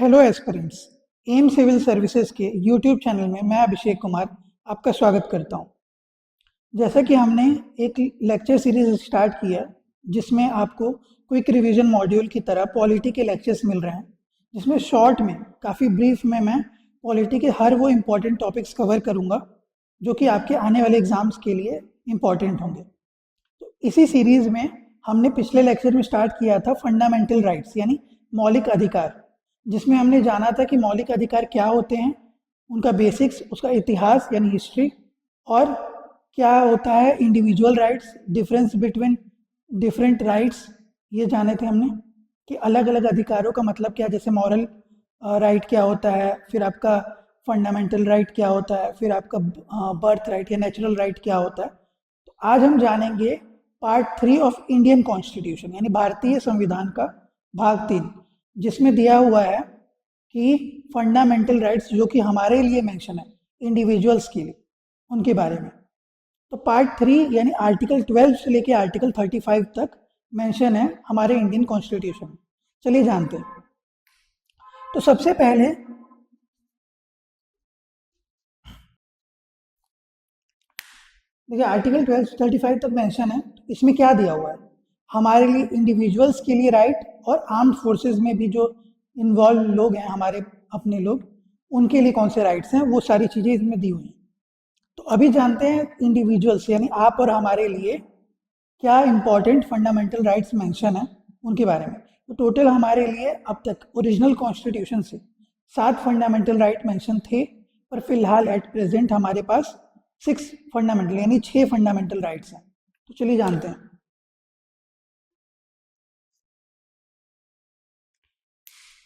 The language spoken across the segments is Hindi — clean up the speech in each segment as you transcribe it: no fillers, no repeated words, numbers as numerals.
Hello aspirants. M civil services के यूट्यूब चैनल में मैं अभिषेक कुमार आपका स्वागत करता हूं। जैसा कि हमने एक लेक्चर सीरीज स्टार्ट किया जिसमें आपको क्विक रिवीजन मॉड्यूल की तरह पॉलिटी के लेक्चर्स मिल रहे हैं, जिसमें शॉर्ट में काफ़ी ब्रीफ में मैं पॉलिटी के हर वो इम्पॉर्टेंट टॉपिक्स कवर करूंगा जो कि आपके आने वाले एग्जाम्स के लिए इम्पॉर्टेंट होंगे। तो इसी सीरीज में हमने पिछले लेक्चर में स्टार्ट किया था फंडामेंटल राइट्स यानी मौलिक अधिकार, जिसमें हमने जाना था कि मौलिक अधिकार क्या होते हैं, उनका बेसिक्स, उसका इतिहास यानी हिस्ट्री, और क्या होता है individual rights, difference between different rights, ये जाने थे हमने कि अलग अलग अधिकारों का मतलब क्या है। जैसे मॉरल राइट क्या होता है, फिर आपका फंडामेंटल राइट क्या होता है, फिर आपका बर्थ राइट या नेचुरल राइट क्या होता है। तो आज हम जानेंगे पार्ट 3 ऑफ इंडियन कॉन्स्टिट्यूशन यानी भारतीय संविधान का भाग 3, जिसमें दिया हुआ है कि फंडामेंटल राइट्स जो कि हमारे लिए मेंशन है इंडिविजुअल्स के लिए, उनके बारे में। तो पार्ट 3 यानी आर्टिकल 12 से लेके आर्टिकल 35 तक मेंशन है हमारे इंडियन कॉन्स्टिट्यूशन में। चलिए जानते हैं। तो सबसे पहले देखिए आर्टिकल 12 से 35 तक मेंशन है। इसमें क्या दिया हुआ है हमारे लिए इंडिविजुअल्स के लिए राइट, और आर्म्ड फोर्सेस में भी जो इन्वॉल्व लोग हैं हमारे अपने लोग, उनके लिए कौन से राइट्स हैं, वो सारी चीज़ें इसमें दी हुई हैं। तो अभी जानते हैं इंडिविजुअल्स यानी आप और हमारे लिए क्या इंपॉर्टेंट फंडामेंटल राइट्स मेंशन है उनके बारे में। तो टोटल हमारे लिए अब तक ओरिजिनल कॉन्स्टिट्यूशन से 7 फंडामेंटल राइट मेंशन थे, पर फिलहाल एट प्रेजेंट हमारे पास 6 फंडामेंटल यानी 6 फंडामेंटल राइट्स हैं। तो चलिए जानते हैं।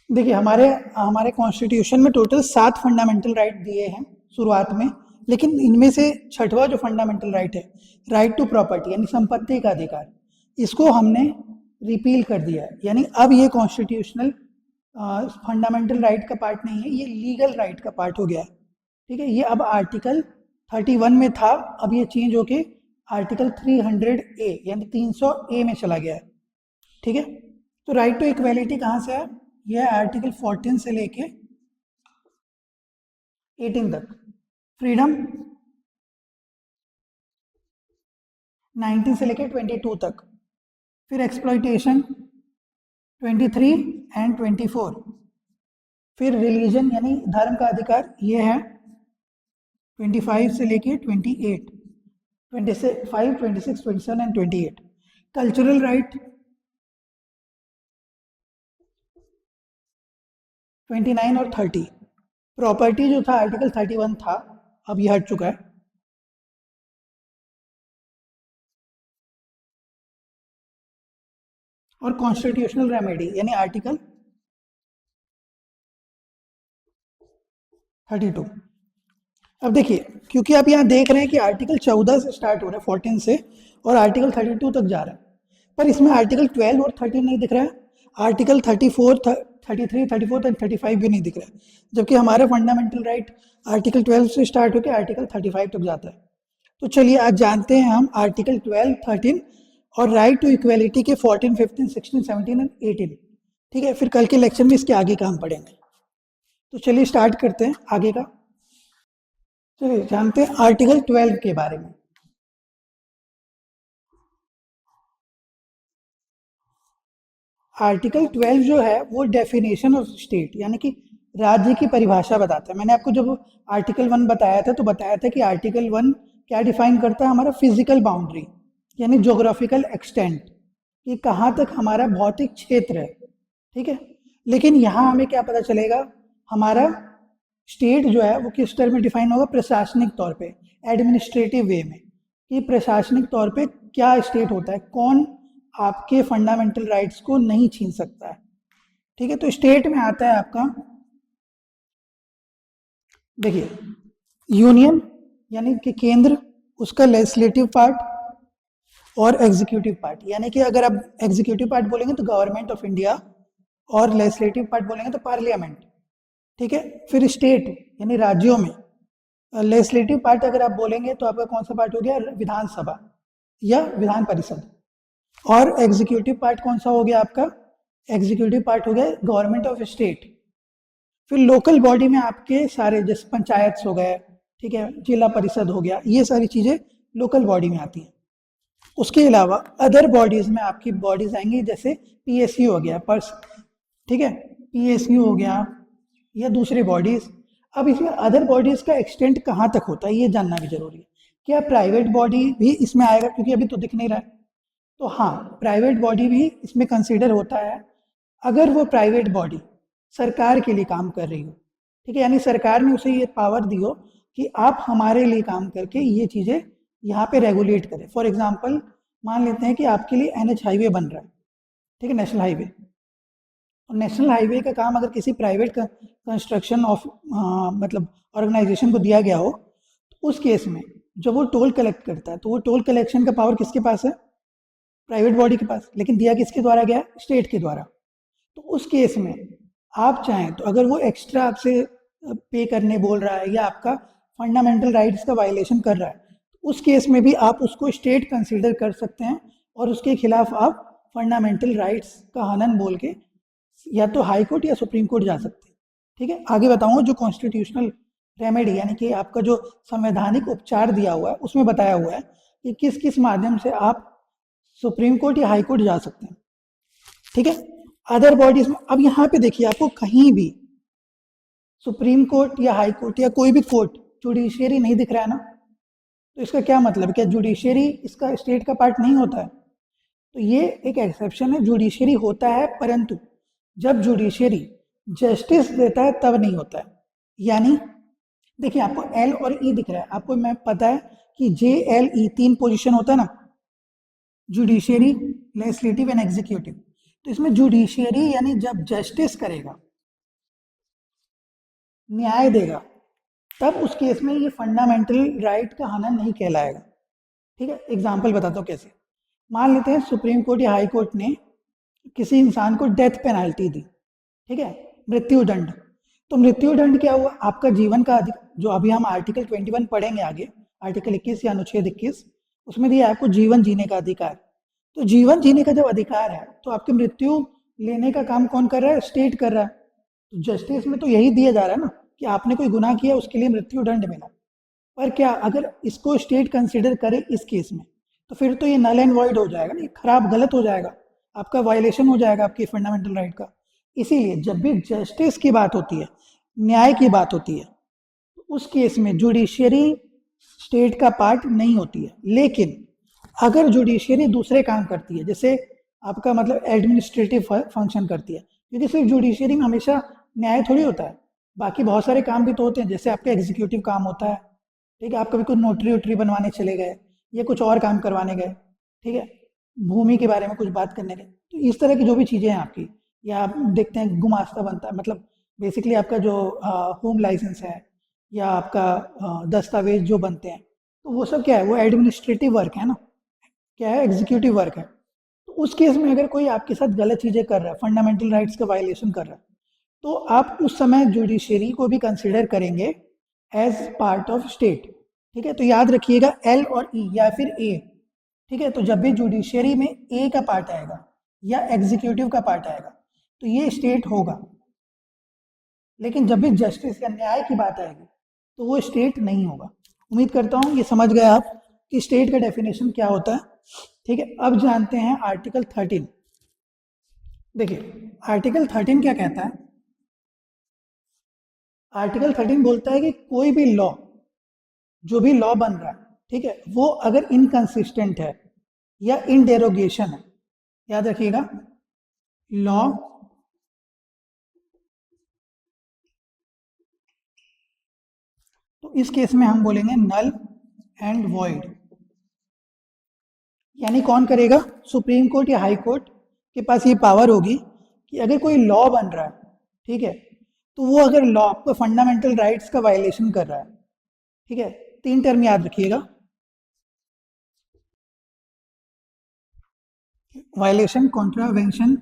देखिए हमारे हमारे कॉन्स्टिट्यूशन में टोटल 7 फंडामेंटल राइट दिए हैं शुरुआत में, लेकिन इनमें से छठवां जो फंडामेंटल राइट है, राइट टू प्रॉपर्टी यानी संपत्ति का अधिकार, इसको हमने रिपील कर दिया है। यानी अब ये कॉन्स्टिट्यूशनल फंडामेंटल राइट का पार्ट नहीं है, ये लीगल राइट का पार्ट हो गया है। ठीक है, ये अब आर्टिकल 31 में था, अब ये चेंज होके आर्टिकल 300A यानी 300A में चला गया है। ठीक है, तो राइट टू इक्वेलिटी कहाँ से है? यह आर्टिकल 14 से लेके 18 तक। फ्रीडम 19 से लेके 22 तक। फिर एक्सप्लॉइटेशन 23 एंड 24। फिर रिलीजन यानी धर्म का अधिकार, ये है 25 से लेके 28, 25, 26, 27 एंड 28। कल्चरल राइट 29 और 30। प्रॉपर्टी जो था आर्टिकल 31 था, अब ये हट चुका है। और कॉन्स्टिट्यूशनल रेमेडी यानी आर्टिकल 32। अब देखिए, क्योंकि आप यहाँ देख रहे हैं कि आर्टिकल 14 से स्टार्ट हो रहा है 14 से, और आर्टिकल 32 तक जा रहा है, पर इसमें आर्टिकल 12 और 13 नहीं दिख रहा है। आर्टिकल 34, 33, 34 एंड 35 भी नहीं दिख रहा है, जबकि हमारा फंडामेंटल राइट आर्टिकल 12 से स्टार्ट होकर आर्टिकल 35 तक जाता है। तो चलिए आज जानते हैं हम आर्टिकल 12, 13 और राइट टू इक्वेलिटी के 14, 15, 16, 17 एंड 18। ठीक है, फिर कल के लेक्चर में इसके आगे का हम पढ़ेंगे। तो चलिए स्टार्ट करते हैं आगे का। चलिए जानते हैं आर्टिकल 12 के बारे में। आर्टिकल 12 जो है वो डेफिनेशन ऑफ स्टेट यानी कि राज्य की परिभाषा बताता है। मैंने आपको जब आर्टिकल 1 बताया था तो बताया था कि आर्टिकल 1 क्या डिफाइन करता है, हमारा फिजिकल बाउंड्री यानी ज्योग्राफिकल एक्सटेंट, कि कहाँ तक हमारा भौतिक क्षेत्र है। ठीक है, लेकिन यहाँ हमें क्या पता चलेगा, हमारा स्टेट जो है वो किस तरह में डिफाइन होगा, प्रशासनिक तौर पे, एडमिनिस्ट्रेटिव वे में, कि प्रशासनिक तौर पे क्या स्टेट होता है, कौन आपके फंडामेंटल राइट्स को नहीं छीन सकता है। ठीक है, तो स्टेट में आता है आपका, देखिए यूनियन यानी कि केंद्र, उसका लेजिस्लेटिव पार्ट और एग्जीक्यूटिव पार्ट, यानी कि अगर आप एग्जीक्यूटिव पार्ट बोलेंगे तो गवर्नमेंट ऑफ इंडिया, और लेजिस्लेटिव पार्ट बोलेंगे तो पार्लियामेंट। ठीक है, फिर स्टेट यानी राज्यों में लेजिस्लेटिव पार्ट अगर आप बोलेंगे तो आपका कौन सा पार्ट हो गया, विधानसभा या विधान परिषद। और एग्जीक्यूटिव पार्ट कौन सा हो गया आपका, एग्जीक्यूटिव पार्ट हो गया गवर्नमेंट ऑफ स्टेट, फिर लोकल बॉडी में आपके सारे जैसे पंचायत हो गए, ठीक है, जिला परिषद हो गया, ये सारी चीज़ें लोकल बॉडी में आती हैं। उसके अलावा अदर बॉडीज में आपकी बॉडीज आएंगी, जैसे पीएसयू हो गया, पर्स, ठीक है, पीएसयू हो गया या दूसरी बॉडीज। अब इसमें अदर बॉडीज का एक्सटेंट कहाँ तक होता है ये जानना भी जरूरी है। क्या प्राइवेट बॉडी भी इसमें आएगा, क्योंकि अभी तो दिख नहीं रहा है। तो हाँ, प्राइवेट बॉडी भी इसमें कंसीडर होता है, अगर वो प्राइवेट बॉडी सरकार के लिए काम कर रही हो, ठीक है, यानी सरकार ने उसे ये पावर दी हो कि आप हमारे लिए काम करके ये चीज़ें यहाँ पे रेगुलेट करें। फॉर एग्जांपल मान लेते हैं कि आपके लिए एनएच हाईवे बन रहा है, ठीक है, नेशनल हाईवे। और नेशनल हाईवे का काम अगर किसी प्राइवेट कंस्ट्रक्शन ऑफ मतलब ऑर्गेनाइजेशन को दिया गया हो, तो उस केस में जब वो टोल कलेक्ट करता है, तो वो टोल कलेक्शन का पावर किसके पास है? प्राइवेट बॉडी के पास। लेकिन दिया किसके द्वारा गया? स्टेट के द्वारा। तो उस केस में आप चाहें तो अगर वो एक्स्ट्रा आपसे पे करने बोल रहा है या आपका फंडामेंटल राइट्स का वायलेशन कर रहा है, तो उस केस में भी आप उसको स्टेट कंसीडर कर सकते हैं और उसके खिलाफ आप फंडामेंटल राइट्स का हनन बोल के या तो हाई कोर्ट या सुप्रीम कोर्ट जा सकते हैं। ठीक है, आगे बताऊंगा जो कॉन्स्टिट्यूशनल रेमेडी यानी कि आपका जो संवैधानिक उपचार दिया हुआ है उसमें बताया हुआ है कि किस किस माध्यम से आप सुप्रीम कोर्ट या हाई कोर्ट जा सकते हैं। ठीक है, अदर बॉडीज में अब यहाँ पे देखिए आपको कहीं भी सुप्रीम कोर्ट या हाई कोर्ट या कोई भी कोर्ट जुडिशियरी नहीं दिख रहा है ना, तो इसका क्या मतलब? क्या जुडिशियरी इसका स्टेट का पार्ट नहीं होता है? तो ये एक एक्सेप्शन है, जुडिशियरी होता है, परंतु जब जुडिशियरी जस्टिस देता है तब नहीं होता है। यानी देखिए आपको एल और ई दिख रहा है, आपको मैं पता है कि जे एल ई 3 पोजीशन होता है ना, जुडिशियरी, लेजिस्लेटिव एंड एग्जीक्यूटिव। तो इसमें जुडिशियरी यानी जब जस्टिस करेगा, न्याय देगा, तब उस केस में ये फंडामेंटल राइट का हनन नहीं कहलाएगा। ठीक है, एग्जाम्पल बताता हूँ कैसे। मान लेते हैं सुप्रीम कोर्ट या हाई कोर्ट ने किसी इंसान को डेथ पेनाल्टी दी, ठीक है, मृत्यु दंड। तो मृत्यु दंड क्या हुआ? आपका जीवन का जो अभी हम आर्टिकल 21 पढ़ेंगे आगे, आर्टिकल 21 या अनुच्छेद 21, उसमें दिया आपको जीवन जीने का अधिकार। तो जीवन जीने का जब अधिकार है तो आपकी मृत्यु लेने का काम कौन कर रहा है? स्टेट कर रहा है। तो जस्टिस में तो यही दिया जा रहा है ना कि आपने कोई गुनाह किया उसके लिए मृत्यु दंड मिला। पर क्या अगर इसको स्टेट कंसिडर करे इस केस में, तो फिर तो ये नल एंड वॉइड हो जाएगा ना, खराब गलत हो जाएगा, आपका वायलेशन हो जाएगा आपकी फंडामेंटल राइट का। इसीलिए जब भी जस्टिस की बात होती है, न्याय की बात होती है, तो उस केस में जुडिशियरी स्टेट का पार्ट नहीं होती है। लेकिन अगर जुडिशियरी दूसरे काम करती है, जैसे आपका मतलब एडमिनिस्ट्रेटिव फंक्शन करती है, क्योंकि सिर्फ जुडिशियरी में हमेशा न्याय थोड़ी होता है, बाकी बहुत सारे काम भी तो होते हैं, जैसे आपका एग्जीक्यूटिव काम होता है, ठीक है, आप कभी कुछ नोटरी वोटरी बनवाने चले गए या कुछ और काम करवाने गए, ठीक है, भूमि के बारे में कुछ बात करने गए, तो इस तरह की जो भी चीज़ें हैं आपकी, या आप देखते हैं गुमास्ता बनता है, मतलब बेसिकली आपका जो होम लाइसेंस है या आपका दस्तावेज जो बनते हैं, तो वो सब क्या है? वो एडमिनिस्ट्रेटिव वर्क है ना, क्या है? एग्जीक्यूटिव वर्क है। तो उस केस में अगर कोई आपके साथ गलत चीज़ें कर रहा है, फंडामेंटल राइट्स का वायलेशन कर रहा है, तो आप उस समय जुडिशियरी को भी कंसिडर करेंगे एज पार्ट ऑफ स्टेट। ठीक है, तो याद रखिएगा एल और ई या फिर ए। ठीक है, तो जब भी जुडिशियरी में ए का पार्ट आएगा या एग्जीक्यूटिव का पार्ट आएगा तो ये स्टेट होगा, लेकिन जब भी जस्टिस या न्याय की बात आएगी तो वो स्टेट नहीं होगा। उम्मीद करता हूँ ये समझ गए आप कि स्टेट का डेफिनेशन क्या होता है। ठीक है, अब जानते हैं आर्टिकल 13। देखिए आर्टिकल 13 क्या कहता है? आर्टिकल 13 बोलता है कि कोई भी लॉ, जो भी लॉ बन रहा है, ठीक है, वो अगर इनकंसिस्टेंट है या इन डेरोगेशन है, याद रखिएगा, लॉ तो इस केस में हम बोलेंगे नल एंड वॉइड। यानी कौन करेगा? सुप्रीम कोर्ट या हाई कोर्ट के पास ये पावर होगी कि अगर कोई लॉ बन रहा है, ठीक है, तो वो अगर लॉ आपको फंडामेंटल राइट्स का वायलेशन कर रहा है, ठीक है, 3 टर्म याद रखिएगा, वायलेशन, कॉन्ट्रावेंशन,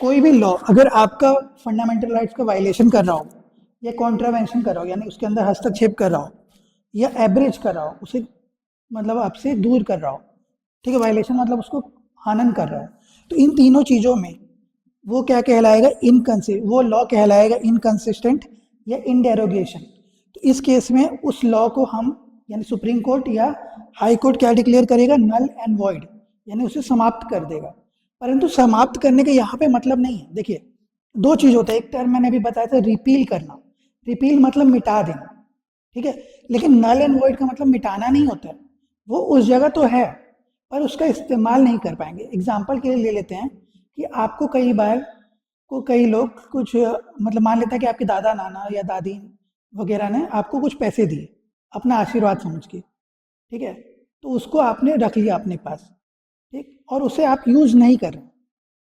कोई भी लॉ अगर आपका फंडामेंटल राइट्स का वायलेशन कर रहा हो या कॉन्ट्रावेंशन कर रहा हो, यानी उसके अंदर हस्तक्षेप कर रहा हो या एब्रेज कर रहा हो, उसे मतलब आपसे दूर कर रहा हो, ठीक है, वायलेशन मतलब उसको हनन कर रहा है, तो इन तीनों चीज़ों में वो क्या कहलाएगा, वो लॉ कहलाएगा इनकंसिस्टेंट या इनडेरोगेशन। तो इस केस में उस लॉ को हम यानी सुप्रीम कोर्ट या हाई कोर्ट क्या डिक्लेयर करेगा, नल एंड वॉइड, यानी उसे समाप्त कर देगा। परंतु समाप्त करने का यहाँ पे मतलब नहीं है, देखिए दो चीज होता है, एक टर्म मैंने अभी बताया था रिपील करना, रिपील मतलब मिटा देना, ठीक है, लेकिन नल एंड वॉइड का मतलब मिटाना नहीं होता है, वो उस जगह तो है पर उसका इस्तेमाल नहीं कर पाएंगे। एग्जाम्पल के लिए ले लेते हैं कि आपको कई बार को कई लोग कुछ मतलब मान लेता है कि आपके दादा नाना या दादी वगैरह ने आपको कुछ पैसे दिए अपना आशीर्वाद समझ के, ठीक है, तो उसको आपने रख लिया अपने पास, ठीक, और उसे आप यूज़ नहीं कर रहे,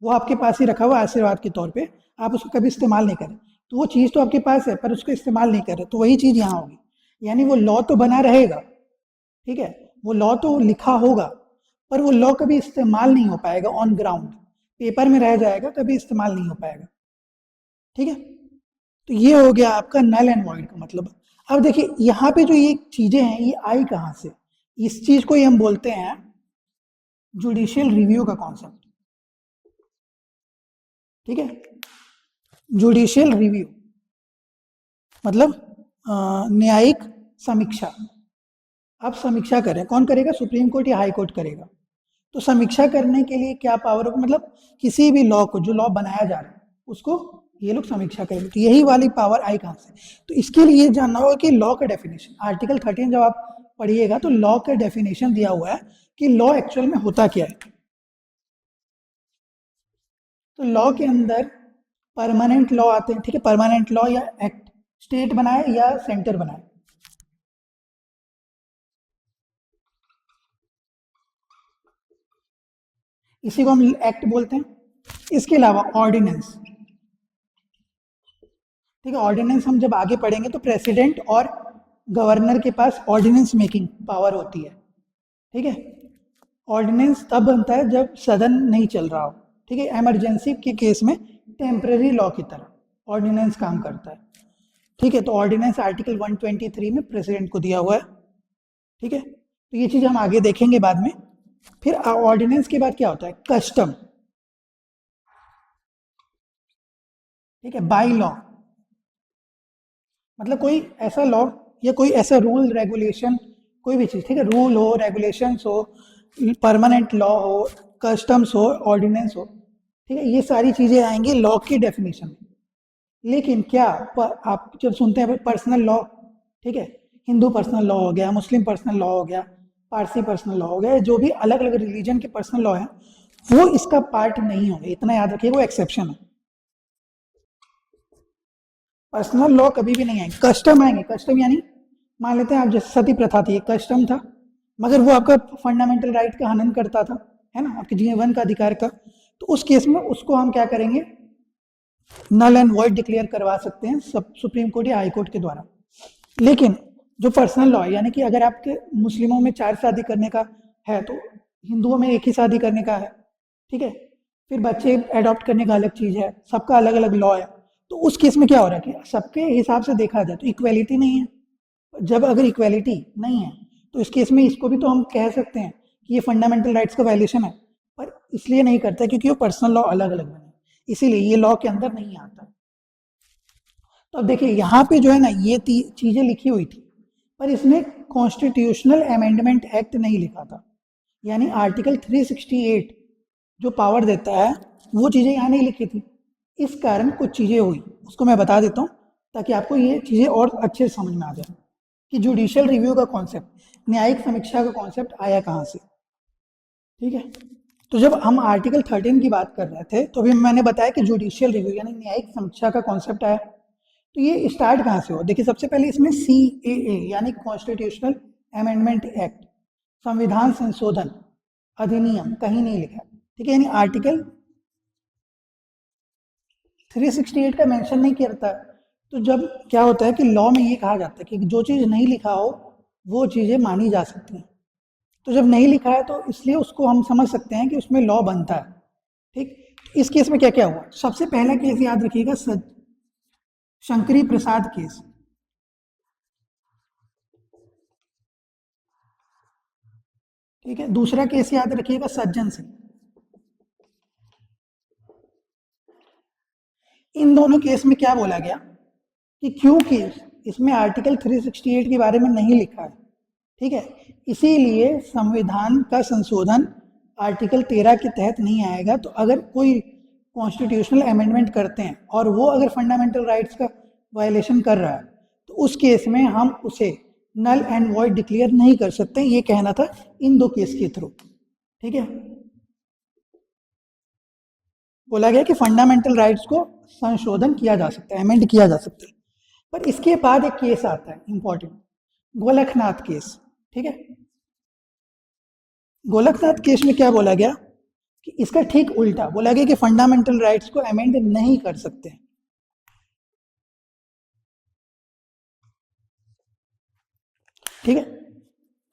वो आपके पास ही रखा हुआ आशीर्वाद के तौर पे, आप उसको कभी इस्तेमाल नहीं करें, तो वो चीज़ तो आपके पास है पर उसको इस्तेमाल नहीं कर रहे, तो वही चीज़ यहाँ होगी, यानी वो लॉ तो बना रहेगा, ठीक है, वो लॉ तो लिखा होगा पर वो लॉ कभी इस्तेमाल नहीं हो पाएगा ऑन ग्राउंड, पेपर में रह जाएगा, कभी इस्तेमाल नहीं हो पाएगा, ठीक है। तो ये हो गया आपका नल एंड वॉइड का मतलब। अब देखिए यहाँ पे जो ये चीजें हैं ये आई कहाँ से, इस चीज को ही हम बोलते हैं जुडिशियल रिव्यू का कॉन्सेप्ट, ठीक है। जुडिशियल रिव्यू मतलब न्यायिक समीक्षा। अब समीक्षा करें, कौन करेगा, सुप्रीम कोर्ट या हाई कोर्ट करेगा। तो समीक्षा करने के लिए क्या पावर होगा, मतलब किसी भी लॉ को, जो लॉ बनाया जा रहा है उसको ये लोग समीक्षा करेंगे, तो यही वाली पावर आई कहाँ से। तो इसके लिए जानना होगा कि लॉ का डेफिनेशन, आर्टिकल 13 जब आप पढ़िएगा तो लॉ का डेफिनेशन दिया हुआ है कि लॉ एक्चुअल में होता क्या है। तो लॉ के अंदर परमानेंट लॉ आते हैं, ठीक है, परमानेंट लॉ या एक्ट स्टेट बनाए या सेंटर बनाए, इसी को हम एक्ट बोलते हैं। इसके अलावा ऑर्डिनेंस, ठीक है, ऑर्डिनेंस हम जब आगे पढ़ेंगे तो प्रेसिडेंट और गवर्नर के पास ऑर्डिनेंस मेकिंग पावर होती है, ठीक है। ऑर्डिनेंस तब बनता है जब सदन नहीं चल रहा हो, ठीक है, इमरजेंसी के केस में टेम्पररी लॉ की तरह ऑर्डिनेंस काम करता है, ठीक है। तो ऑर्डिनेंस आर्टिकल 123 में प्रेसिडेंट को दिया हुआ है, ठीक है, तो ये चीज हम आगे देखेंगे बाद में। फिर ऑर्डिनेंस के बाद क्या होता है, कस्टम, ठीक है, बाई लॉ मतलब कोई ऐसा लॉ या कोई ऐसा रूल रेगुलेशन, कोई भी चीज़, ठीक है, रूल हो, रेगुलेशंस हो, परमानेंट लॉ हो, कस्टम्स हो, ऑर्डिनेंस हो, ठीक है, ये सारी चीज़ें आएंगी लॉ की डेफिनेशन में। लेकिन क्या आप जब सुनते हैं पर्सनल लॉ, ठीक है, हिंदू पर्सनल लॉ हो गया, मुस्लिम पर्सनल लॉ हो गया, पारसी पर्सनल लॉ हो गया, जो भी अलग अलग रिलीजन के पर्सनल लॉ हैं वो इसका पार्ट नहीं होंगे, इतना याद रखिए, वो एक्सेप्शन है। पर्सनल लॉ कभी भी नहीं आएंगे, कस्टम आएंगे, कस्टम यानी मान लेते हैं आप जैसे सती प्रथा थी, कस्टम था, मगर वो आपका फंडामेंटल राइट का हनन करता था, है ना, आपके जीवन का अधिकार का, तो उस केस में उसको हम क्या करेंगे, नल एंड वॉइड डिक्लेयर करवा सकते हैं सब सुप्रीम कोर्ट या हाई कोर्ट के द्वारा। लेकिन जो पर्सनल लॉ है, यानी कि अगर आपके मुस्लिमों में 4 शादी करने का है तो हिंदुओं में एक ही शादी करने का है, ठीक है, फिर बच्चे अडॉप्ट करने का अलग चीज़ है, सबका अलग अलग लॉ है, तो उस केस में क्या हो रहा है कि सबके हिसाब से देखा जाए तो इक्वेलिटी नहीं है। जब अगर इक्वेलिटी नहीं है तो इस केस में इसको भी तो हम कह सकते हैं कि ये फंडामेंटल राइट्स का वायलेशन है, पर इसलिए नहीं करता क्योंकि वो पर्सनल लॉ अलग अलग बने, इसीलिए ये लॉ के अंदर नहीं आता। तो अब देखिए यहाँ पे जो है ना ये चीज़ें लिखी हुई थी पर इसमें कॉन्स्टिट्यूशनल अमेंडमेंट एक्ट नहीं लिखा था, यानी आर्टिकल 368 जो पावर देता है वो चीज़ें यहाँ नहीं लिखी थी, इस कारण कुछ चीज़ें हुई, उसको मैं बता देता हूँ ताकि आपको ये चीज़ें और अच्छे से समझ में आ जाए कि जुडिशियल रिव्यू का कॉन्सेप्ट, न्यायिक समीक्षा का कॉन्सेप्ट आया कहाँ से, ठीक है। तो जब हम आर्टिकल 13 की बात कर रहे थे तो अभी मैंने बताया कि जुडिशियल रिव्यू यानी न्यायिक समीक्षा का कॉन्सेप्ट आया, तो ये स्टार्ट कहाँ से हो, देखिए सबसे पहले इसमें CAA यानी कॉन्स्टिट्यूशनल अमेंडमेंट एक्ट, संविधान संशोधन अधिनियम कहीं नहीं लिखा, ठीक है, यानी आर्टिकल 368 का मेंशन नहीं करता है। तो जब क्या होता है कि लॉ में ये कहा जाता है कि जो चीज़ नहीं लिखा हो वो चीज़ें मानी जा सकती हैं, तो जब नहीं लिखा है तो इसलिए उसको हम समझ सकते हैं कि उसमें लॉ बनता है, ठीक। इस केस में क्या क्या हुआ, सबसे पहला केस याद रखिएगा शंकरी प्रसाद केस, ठीक है। दूसरा केस याद रखिएगा सज्जन सिंह। इन दोनों केस में क्या बोला गया कि क्योंकि इसमें आर्टिकल 368 के बारे में नहीं लिखा है, ठीक है, इसीलिए संविधान का संशोधन आर्टिकल 13 के तहत नहीं आएगा। तो अगर कोई कॉन्स्टिट्यूशनल अमेंडमेंट करते हैं और वो अगर फंडामेंटल राइट्स का वायलेशन कर रहा है तो उस केस में हम उसे नल एंड वॉइड डिक्लेयर नहीं कर सकते। ये कहना था इन दो केस के थ्रू, ठीक है। बोला गया कि फंडामेंटल राइट्स को संशोधन किया जा सकता है, अमेंड किया जा सकता है। पर इसके बाद एक केस आता है इंपॉर्टेंट, गोलकनाथ केस, ठीक है। गोलकनाथ केस में क्या बोला गया कि इसका ठीक उल्टा बोला गया कि फंडामेंटल राइट्स को अमेंड नहीं कर सकते, ठीक है।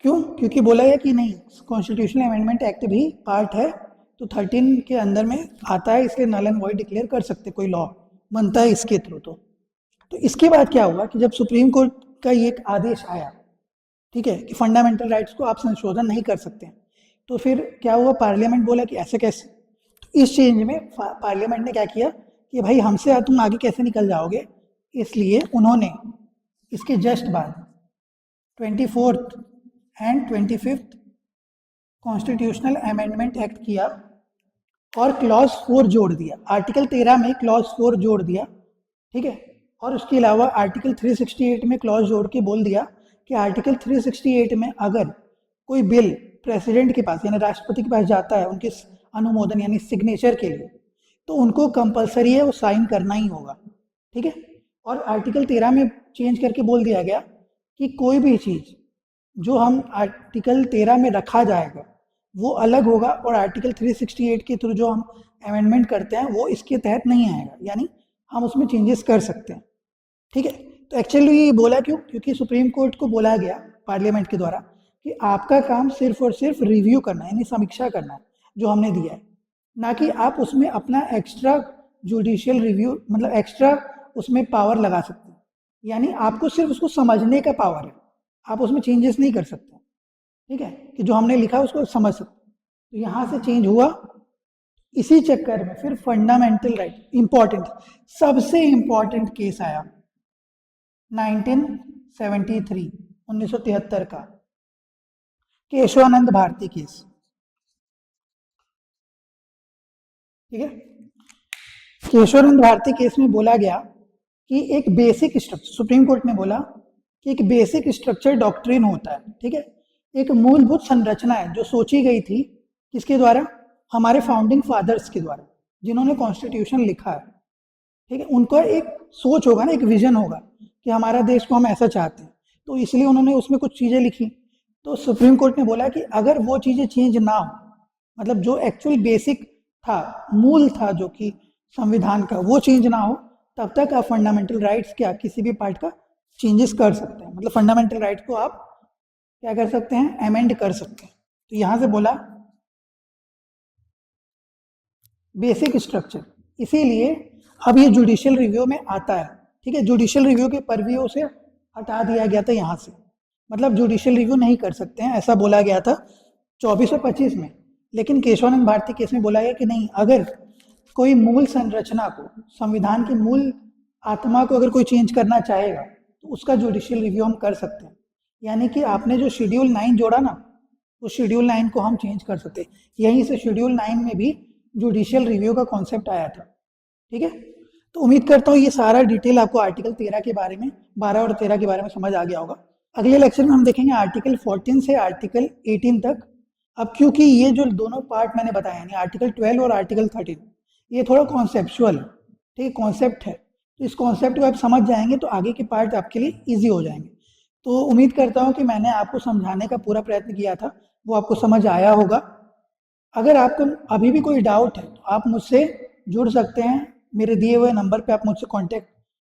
क्यों? क्योंकि बोला गया कि नहीं, कॉन्स्टिट्यूशनल अमेंडमेंट एक्ट भी पार्ट है, तो 13 के अंदर में आता है, इसलिए नल एंड वॉइड डिक्लेयर कर सकते, कोई लॉ बनता है इसके थ्रू। तो इसके बाद क्या हुआ कि जब सुप्रीम कोर्ट का ये एक आदेश आया, ठीक है, कि फंडामेंटल राइट्स को आप संशोधन नहीं कर सकते, तो फिर क्या हुआ, पार्लियामेंट बोला कि ऐसे कैसे। तो इस चेंज में पार्लियामेंट ने क्या किया कि भाई हमसे तुम आगे कैसे निकल जाओगे, इसलिए उन्होंने इसके जस्ट बाद 24th and 25th constitutional amendment act किया और क्लॉज 4 जोड़ दिया, आर्टिकल 13 में क्लॉज 4 जोड़ दिया, ठीक है। और उसके अलावा आर्टिकल 368 में क्लॉज जोड़ के बोल दिया कि आर्टिकल 368 में अगर कोई बिल प्रेसिडेंट के पास यानी राष्ट्रपति के पास जाता है उनके अनुमोदन यानी सिग्नेचर के लिए, तो उनको कंपलसरी है वो साइन करना ही होगा, ठीक है। और आर्टिकल 13 में चेंज करके बोल दिया गया कि कोई भी चीज़ जो हम आर्टिकल 13 में रखा जाएगा वो अलग होगा, और आर्टिकल 368 के थ्रू जो हम अमेंडमेंट करते हैं वो इसके तहत नहीं आएगा, यानी हम उसमें चेंजेस कर सकते हैं, ठीक है। तो एक्चुअली ये बोला क्यों, क्योंकि सुप्रीम कोर्ट को बोला गया पार्लियामेंट के द्वारा कि आपका काम सिर्फ और सिर्फ रिव्यू करना है, यानी समीक्षा करना है जो हमने दिया है, ना कि आप उसमें अपना एक्स्ट्रा जुडिशियल रिव्यू मतलब एक्स्ट्रा उसमें पावर लगा सकते हैं, यानी आपको सिर्फ उसको समझने का पावर है, आप उसमें चेंजेस नहीं कर सकते, ठीक है, कि जो हमने लिखा उसको समझ सकते। तो यहाँ से चेंज हुआ, इसी चक्कर में फिर फंडामेंटल राइट इंपॉर्टेंट, सबसे इंपॉर्टेंट केस आया 1973 का केशवानंद भारती केस, ठीक है। केशवानंद भारती केस में बोला गया कि एक बेसिक स्ट्रक्चर, सुप्रीम कोर्ट ने बोला कि एक बेसिक स्ट्रक्चर डॉक्ट्रिन होता है, ठीक है, एक मूलभूत संरचना है जो सोची गई थी किसके द्वारा, हमारे फाउंडिंग फादर्स के द्वारा जिन्होंने कॉन्स्टिट्यूशन लिखा है, ठीक है। उनका एक सोच होगा ना, एक विजन होगा कि हमारा देश को हम ऐसा चाहते हैं, तो इसलिए उन्होंने उसमें कुछ चीज़ें लिखी। तो सुप्रीम कोर्ट ने बोला कि अगर वो चीज़ें चेंज ना हो, मतलब जो एक्चुअल बेसिक था, मूल था जो कि संविधान का, वो चेंज ना हो, तब तक आप फंडामेंटल राइट्स क्या किसी भी पार्ट का चेंजेस कर सकते हैं, मतलब फंडामेंटल राइट को आप क्या कर सकते हैं, अमेंड कर सकते हैं। तो यहाँ से बोला बेसिक स्ट्रक्चर, इसीलिए अब ये जुडिशियल रिव्यू में आता है, ठीक है। जुडिशियल रिव्यू के परव्यू से हटा दिया गया था यहाँ से, मतलब जुडिशियल रिव्यू नहीं कर सकते हैं, ऐसा बोला गया था 24 और 25 में। लेकिन केशवानंद भारती केस में बोला गया कि नहीं, अगर कोई मूल संरचना को, संविधान की मूल आत्मा को अगर कोई चेंज करना चाहेगा तो उसका जुडिशियल रिव्यू हम कर सकते हैं, यानी कि आपने जो शेड्यूल 9 जोड़ा ना, उस शेड्यूल 9 को हम चेंज कर सकते हैं। यहीं से शेड्यूल 9 में भी जुडिशियल रिव्यू का कॉन्सेप्ट आया था, ठीक है। तो उम्मीद करता हूँ ये सारा डिटेल आपको आर्टिकल 13 के बारे में, 12 और 13 के बारे में समझ आ गया होगा। अगले लेक्चर में हम देखेंगे आर्टिकल 14 से आर्टिकल 18 तक। अब क्योंकि ये जो दोनों पार्ट मैंने बताया, यानी आर्टिकल 12 और आर्टिकल 13, ये थोड़ा कॉन्सेप्चुअल है, ठीक है, कॉन्सेप्ट है, तो इस कॉन्सेप्ट को आप समझ जाएंगे तो आगे के पार्ट आपके लिए ईजी हो जाएंगे। तो उम्मीद करता हूँ कि मैंने आपको समझाने का पूरा प्रयत्न किया था, वो आपको समझ आया होगा। अगर आपको अभी भी कोई डाउट है तो आप मुझसे जुड़ सकते हैं, मेरे दिए हुए नंबर पे आप मुझसे कांटेक्ट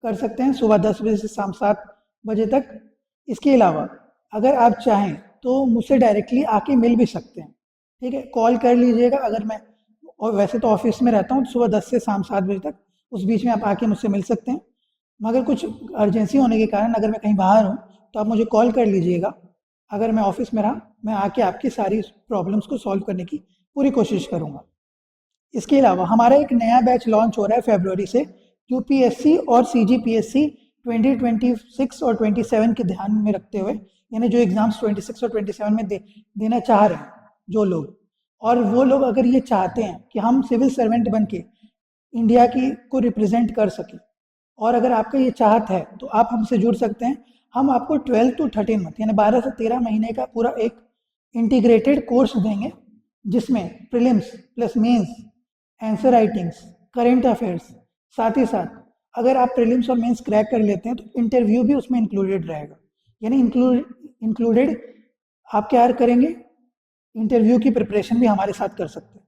कर सकते हैं सुबह 10 बजे से शाम 7 बजे तक। इसके अलावा अगर आप चाहें तो मुझसे डायरेक्टली आके मिल भी सकते हैं, ठीक है, कॉल कर लीजिएगा। अगर मैं, और वैसे तो ऑफिस में रहता हूँ सुबह 10 से शाम 7 बजे तक, उस बीच में आप आके मुझसे मिल सकते हैं। मगर कुछ अर्जेंसी होने के कारण अगर मैं कहीं बाहर हूँ तो आप मुझे कॉल कर लीजिएगा। अगर मैं ऑफिस में रहा, मैं आके आपकी सारी प्रॉब्लम्स को सॉल्व करने की पूरी कोशिश करूँगा। इसके अलावा हमारा एक नया बैच लॉन्च हो रहा है फरवरी से, यूपीएससी और सीजीपीएससी 2026 और 27 के ध्यान में रखते हुए, यानी जो एग्ज़ाम्स 26 और 27 में देना चाह रहे हैं जो लोग, और वो लोग अगर ये चाहते हैं कि हम सिविल सर्वेंट बन के इंडिया की को रिप्रेजेंट कर सकें, और अगर आपका ये चाहत है तो आप हमसे जुड़ सकते हैं। हम आपको 12 to 13 मंथ यानी 12 से 13 महीने का पूरा एक इंटीग्रेटेड कोर्स देंगे, जिसमें prelims plus mains, answer writings, current affairs, साथ ही साथ अगर आप प्रीलिम्स और मेंस क्रैक कर लेते हैं तो इंटरव्यू भी उसमें इंक्लूडेड रहेगा। यानी इंक्लूडेड आप क्या करेंगे, इंटरव्यू की प्रिपरेशन भी हमारे साथ कर सकते हैं।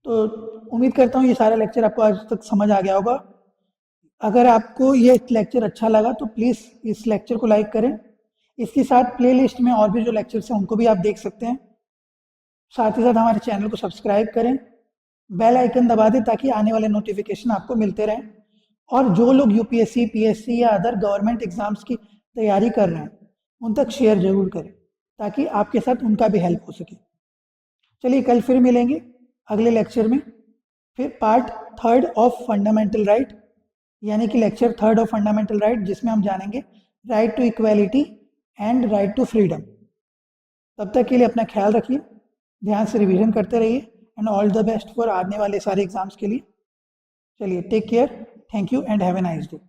तो उम्मीद करता हूँ ये सारा लेक्चर आपको आज तक समझ आ गया होगा। अगर आपको ये लेक्चर अच्छा लगा तो प्लीज़ इस लेक्चर को लाइक करें। इसके साथ प्लेलिस्ट में और भी जो लेक्चर्स हैं उनको भी आप देख सकते हैं। साथ ही साथ हमारे चैनल को सब्सक्राइब करें, बेल आइकन दबा दें ताकि आने वाले नोटिफिकेशन आपको मिलते रहें। और जो लोग यूपीएससी, पीएससी या अदर गवर्नमेंट एग्जाम्स की तैयारी कर रहे हैं उन तक शेयर जरूर करें ताकि आपके साथ उनका भी हेल्प हो सके। चलिए कल फिर मिलेंगे अगले लेक्चर में, फिर पार्ट 3 ऑफ फंडामेंटल राइट, यानी कि लेक्चर 3 ऑफ फंडामेंटल राइट, जिसमें हम जानेंगे right to equality and right to freedom. तब तक के लिए अपना ख्याल रखिए, ध्यान से रिवीजन करते रहिए, and all the best for आने वाले सारे एग्जाम्स के लिए। चलिए take care, thank you and have a nice day.